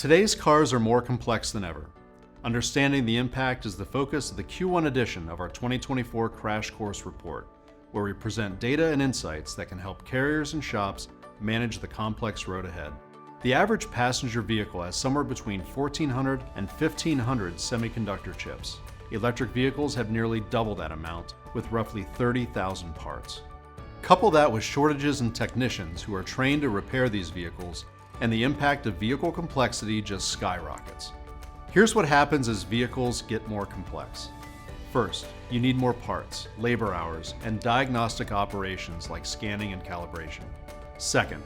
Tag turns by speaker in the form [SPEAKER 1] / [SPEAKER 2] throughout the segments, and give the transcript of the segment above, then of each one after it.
[SPEAKER 1] Today's cars are more complex than ever. Understanding the impact is the focus of the Q1 edition of our 2024 Crash Course Report, where we present data and insights that can help carriers and shops manage the complex road ahead. The average passenger vehicle has somewhere between 1,400 and 1,500 semiconductor chips. Electric vehicles have nearly double that amount, with roughly 30,000 parts. Couple that with shortages in technicians who are trained to repair these vehicles, and the impact of vehicle complexity just skyrockets. Here's what happens as vehicles get more complex. First, you need more parts, labor hours, and diagnostic operations like scanning and calibration. Second,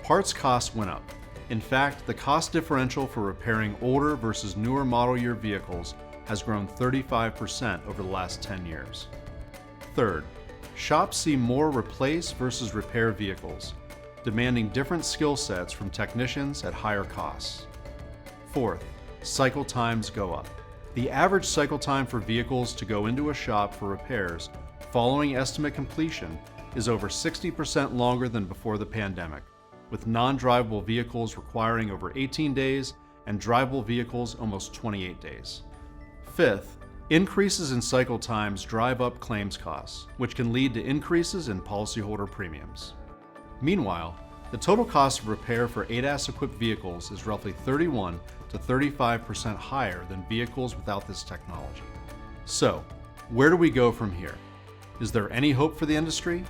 [SPEAKER 1] parts costs went up. In fact, the cost differential for repairing older versus newer model year vehicles has grown 35% over the last 10 years. Third, shops see more replace versus repair vehicles, demanding different skill sets from technicians at higher costs. Fourth, cycle times go up. The average cycle time for vehicles to go into a shop for repairs following estimate completion is over 60% longer than before the pandemic, with non-drivable vehicles requiring over 18 days and drivable vehicles almost 28 days. Fifth, increases in cycle times drive up claims costs, which can lead to increases in policyholder premiums. Meanwhile, the total cost of repair for ADAS-equipped vehicles is roughly 31 to 35% higher than vehicles without this technology. So, where do we go from here? Is there any hope for the industry?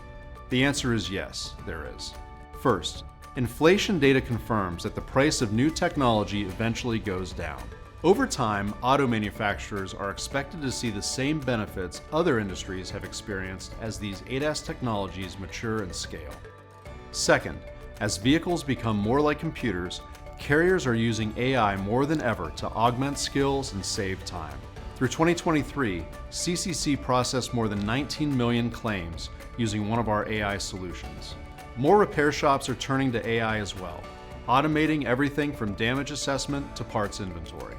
[SPEAKER 1] The answer is yes, there is. First, inflation data confirms that the price of new technology eventually goes down. Over time, auto manufacturers are expected to see the same benefits other industries have experienced as these ADAS technologies mature and scale. Second, as vehicles become more like computers, carriers are using AI more than ever to augment skills and save time. Through 2023, CCC processed more than 19 million claims using one of our AI solutions. More repair shops are turning to AI as well, automating everything from damage assessment to parts inventory.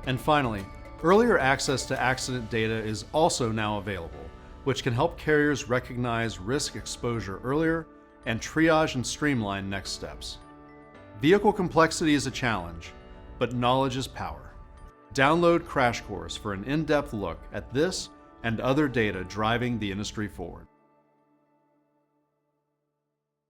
[SPEAKER 1] And finally, earlier access to accident data is also now available, which can help carriers recognize risk exposure earlier and triage and streamline next steps. Vehicle complexity is a challenge, but knowledge is power. Download Crash Course for an in-depth look at this and other data driving the industry forward.